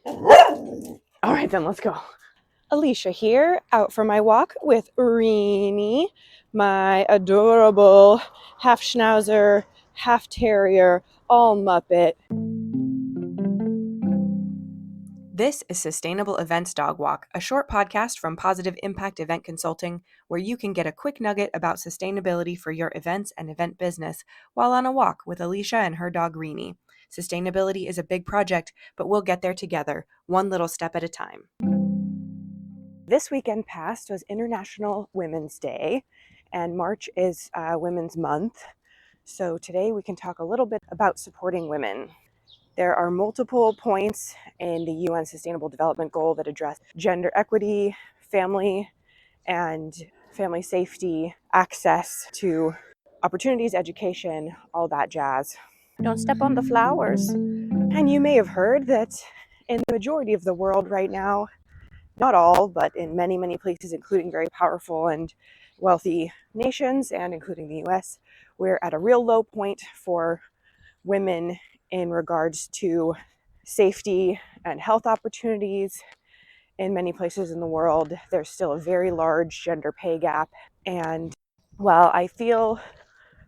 All right, then let's go. Alicia here, out for my walk with Reenie, my adorable half schnauzer, half terrier, all Muppet. This is Sustainable Events Dog Walk, a short podcast from Positive Impact Event Consulting, where you can get a quick nugget about sustainability for your events and event business while on a walk with Alicia and her dog Reenie. Sustainability is a big project, but we'll get there together, one little step at a time. This weekend past was International Women's Day, and March is Women's Month. So today we can talk a little bit about supporting women. There are multiple points in the UN Sustainable Development Goal that address gender equity, family and family safety, access to opportunities, education, all that jazz. Don't step on the flowers. And you may have heard that in the majority of the world right now, not all, but in many, many places, including very powerful and wealthy nations, and including the US, we're at a real low point for women in regards to safety and health opportunities. In many places in the world, there's still a very large gender pay gap. And while I feel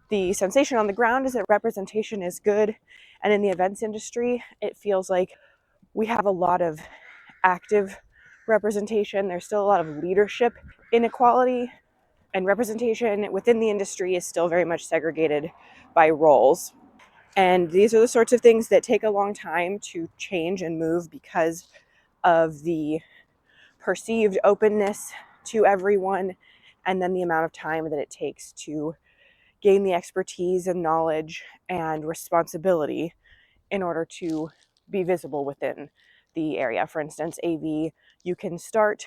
the sensation on the ground is that representation is good, and in the events industry, it feels like we have a lot of active representation. There's still a lot of leadership inequality, and representation within the industry is still very much segregated by roles. And these are the sorts of things that take a long time to change and move because of the perceived openness to everyone, and then the amount of time that it takes to gain the expertise and knowledge and responsibility in order to be visible within the area. For instance, AV, you can start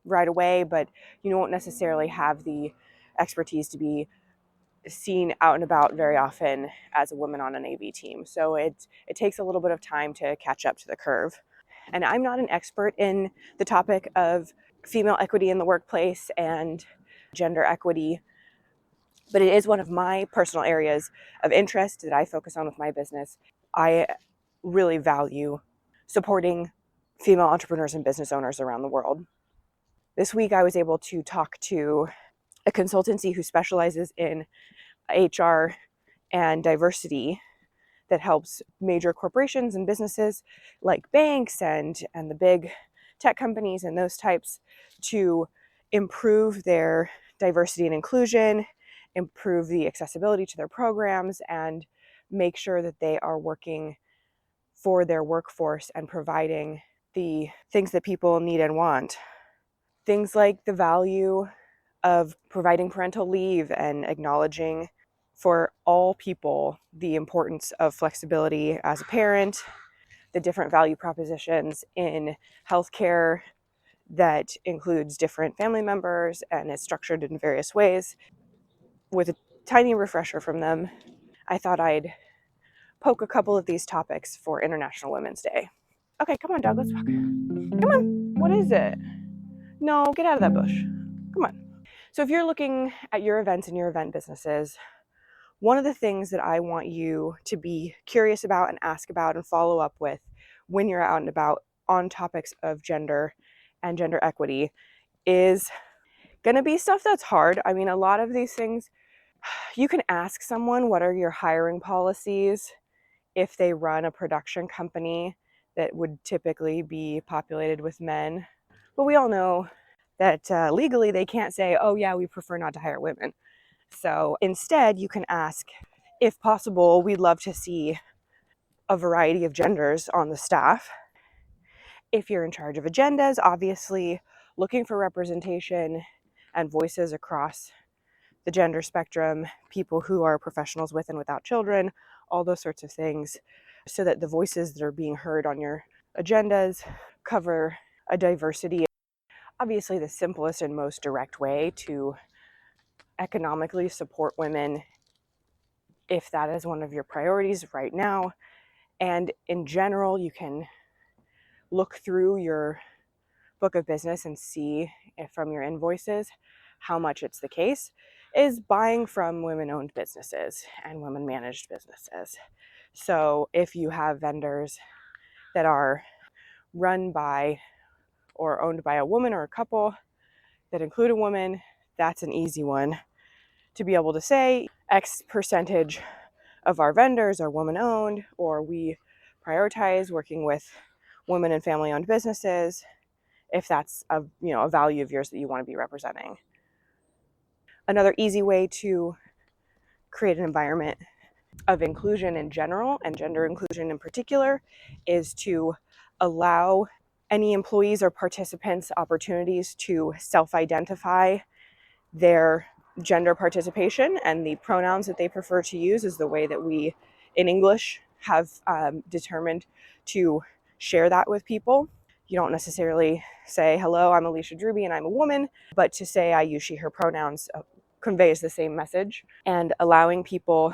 right away, but you won't necessarily have the expertise to be seen out and about very often as a woman on an AV team. So it takes a little bit of time to catch up to the curve. And I'm not an expert in the topic of female equity in the workplace and gender equity, but it is one of my personal areas of interest that I focus on with my business. I really value supporting female entrepreneurs and business owners around the world. This week I was able to talk to a consultancy who specializes in HR and diversity that helps major corporations and businesses like banks and the big tech companies and those types to improve their diversity and inclusion, improve the accessibility to their programs, and make sure that they are working for their workforce and providing the things that people need and want. Things like the value of providing parental leave and acknowledging for all people the importance of flexibility as a parent, the different value propositions in healthcare that includes different family members and is structured in various ways. With a tiny refresher from them, I thought I'd poke a couple of these topics for International Women's Day. Okay, come on, Doug, let's walk. Come on, what is it? No, get out of that bush. Come on. So if you're looking at your events and your event businesses, one of the things that I want you to be curious about and ask about and follow up with when you're out and about on topics of gender and gender equity is going to be stuff that's hard. I mean, a lot of these things, you can ask someone, what are your hiring policies if they run a production company that would typically be populated with men? But we all know that legally they can't say, oh yeah, we prefer not to hire women. So instead, you can ask, if possible, we'd love to see a variety of genders on the staff. If you're in charge of agendas, obviously looking for representation and voices across the gender spectrum, people who are professionals with and without children, all those sorts of things, so that the voices that are being heard on your agendas cover a diversity. Obviously, the simplest and most direct way to economically support women, if that is one of your priorities right now, and in general, you can look through your book of business and see if from your invoices how much it's the case, is buying from women-owned businesses and women-managed businesses. So if you have vendors that are run by or owned by a woman or a couple that include a woman, that's an easy one to be able to say X percentage of our vendors are woman owned, or we prioritize working with women and family owned businesses if that's a value of yours that you want to be representing. Another easy way to create an environment of inclusion in general and gender inclusion in particular is to allow any employees or participants opportunities to self-identify their gender participation, and the pronouns that they prefer to use is the way that we in English have determined to share that with people. You don't necessarily say, hello, I'm Alicia Druby and I'm a woman, but to say I use she, her pronouns conveys the same message. And allowing people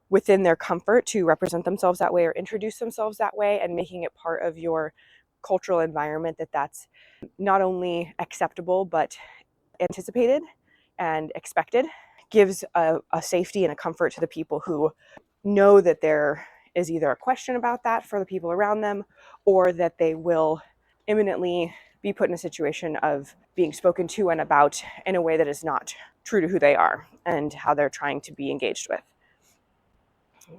within their comfort to represent themselves that way or introduce themselves that way, and making it part of your cultural environment that's not only acceptable but anticipated and expected, gives a safety and a comfort to the people who know that there is either a question about that for the people around them, or that they will imminently be put in a situation of being spoken to and about in a way that is not true to who they are and how they're trying to be engaged with.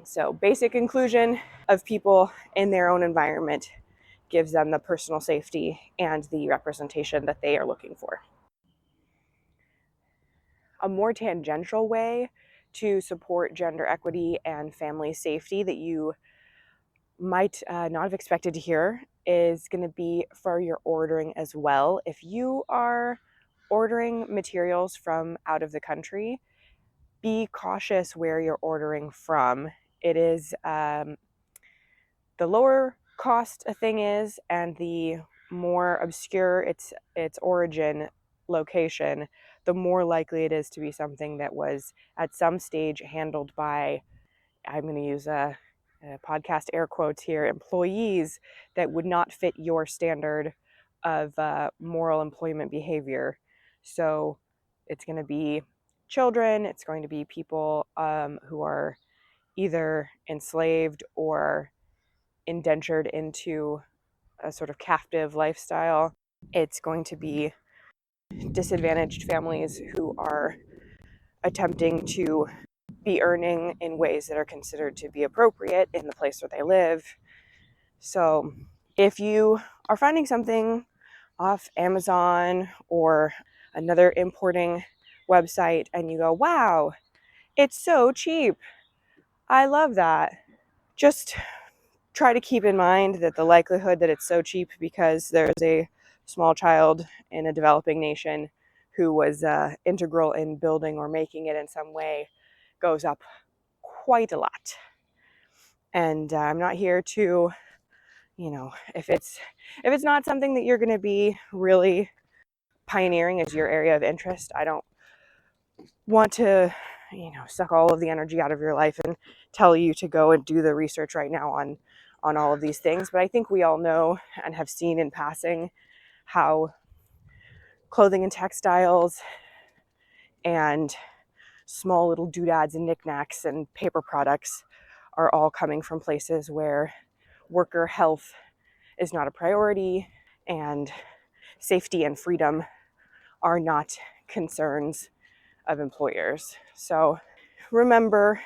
So basic inclusion of people in their own environment gives them the personal safety and the representation that they are looking for. A more tangential way to support gender equity and family safety that you might not have expected to hear is going to be for your ordering as well. If you are ordering materials from out of the country, be cautious where you're ordering from. It is the lower cost a thing is, and the more obscure its origin location, the more likely it is to be something that was at some stage handled by, I'm going to use a podcast air quotes here, employees that would not fit your standard of moral employment behavior. So it's going to be children, it's going to be people who are either enslaved or indentured into a sort of captive lifestyle. It's going to be disadvantaged families who are attempting to be earning in ways that are considered to be appropriate in the place where they live. So if you are finding something off Amazon or another importing website and you go, wow, it's so cheap, I love that, just try to keep in mind that the likelihood that it's so cheap because there's a small child in a developing nation who was integral in building or making it in some way goes up quite a lot. And I'm not here to, if it's not something that you're going to be really pioneering as your area of interest, I don't want to, suck all of the energy out of your life and tell you to go and do the research right now on all of these things. But I think we all know and have seen in passing how clothing and textiles and small little doodads and knickknacks and paper products are all coming from places where worker health is not a priority and safety and freedom are not concerns of employers. So remember,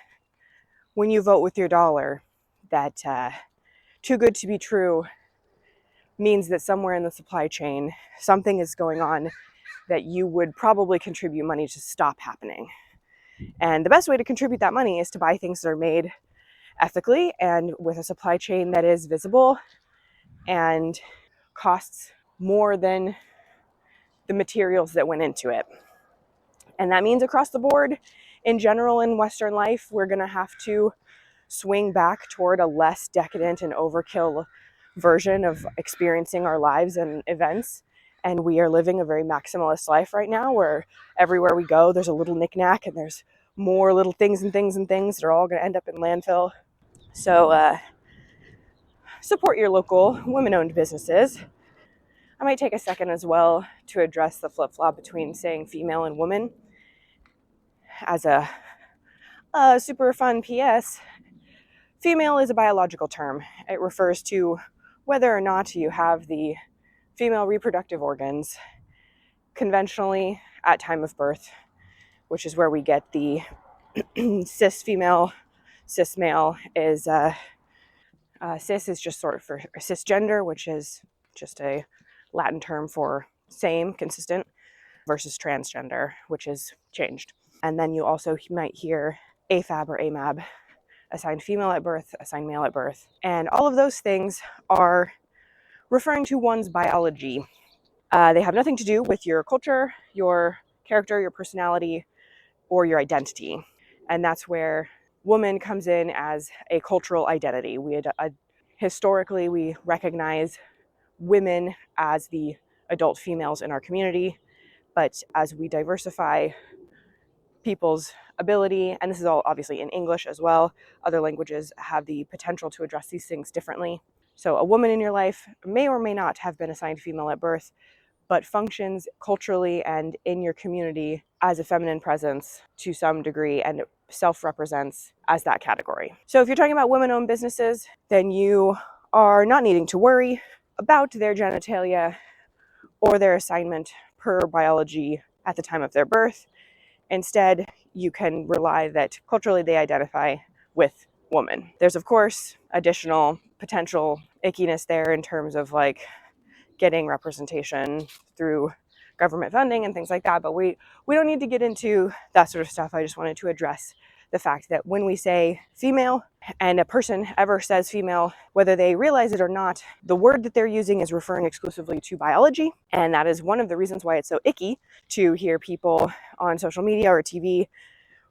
when you vote with your dollar, that too good to be true means that somewhere in the supply chain, something is going on that you would probably contribute money to stop happening. And the best way to contribute that money is to buy things that are made ethically and with a supply chain that is visible and costs more than the materials that went into it. And that means across the board, in general, in Western life, we're going to have to swing back toward a less decadent and overkill version of experiencing our lives and events. And we are living a very maximalist life right now, where everywhere we go, there's a little knickknack and there's more little things and things and things that are all going to end up in landfill. So support your local women-owned businesses. I might take a second as well to address the flip-flop between saying female and woman. As a super fun PS, female is a biological term. It refers to whether or not you have the female reproductive organs conventionally at time of birth, which is where we get the cis female, cis male is cis is just sort of for cisgender, which is just a Latin term for same, consistent, versus transgender, which is changed. And then you also might hear AFAB or AMAB, assigned female at birth, assigned male at birth. And all of those things are referring to one's biology. They have nothing to do with your culture, your character, your personality, or your identity. And that's where woman comes in as a cultural identity. Historically, we recognize women as the adult females in our community, but as we diversify people's ability, and this is all obviously in English as well, other languages have the potential to address these things differently. So a woman in your life may or may not have been assigned female at birth, but functions culturally and in your community as a feminine presence to some degree and self-represents as that category. So if you're talking about women-owned businesses, then you are not needing to worry about their genitalia or their assignment per biology at the time of their birth. Instead, you can rely that culturally they identify with woman. There's, of course, additional potential ickiness there in terms of like getting representation through government funding and things like that, but we don't need to get into that sort of stuff. I just wanted to address the fact that when we say female and a person ever says female, whether they realize it or not, the word that they're using is referring exclusively to biology. And that is one of the reasons why it's so icky to hear people on social media or TV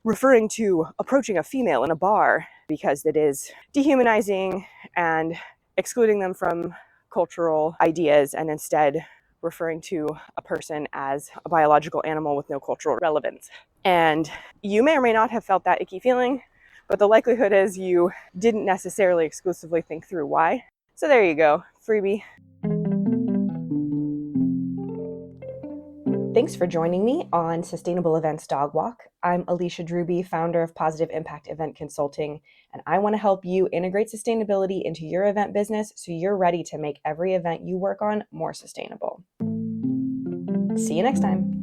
referring to approaching a female in a bar, because it is dehumanizing and excluding them from cultural ideas and instead referring to a person as a biological animal with no cultural relevance. And you may or may not have felt that icky feeling, but the likelihood is you didn't necessarily exclusively think through why. So there you go, freebie. Thanks for joining me on Sustainable Events Dog Walk. I'm Alicia Drewby, founder of Positive Impact Event Consulting, and I want to help you integrate sustainability into your event business so you're ready to make every event you work on more sustainable. See you next time.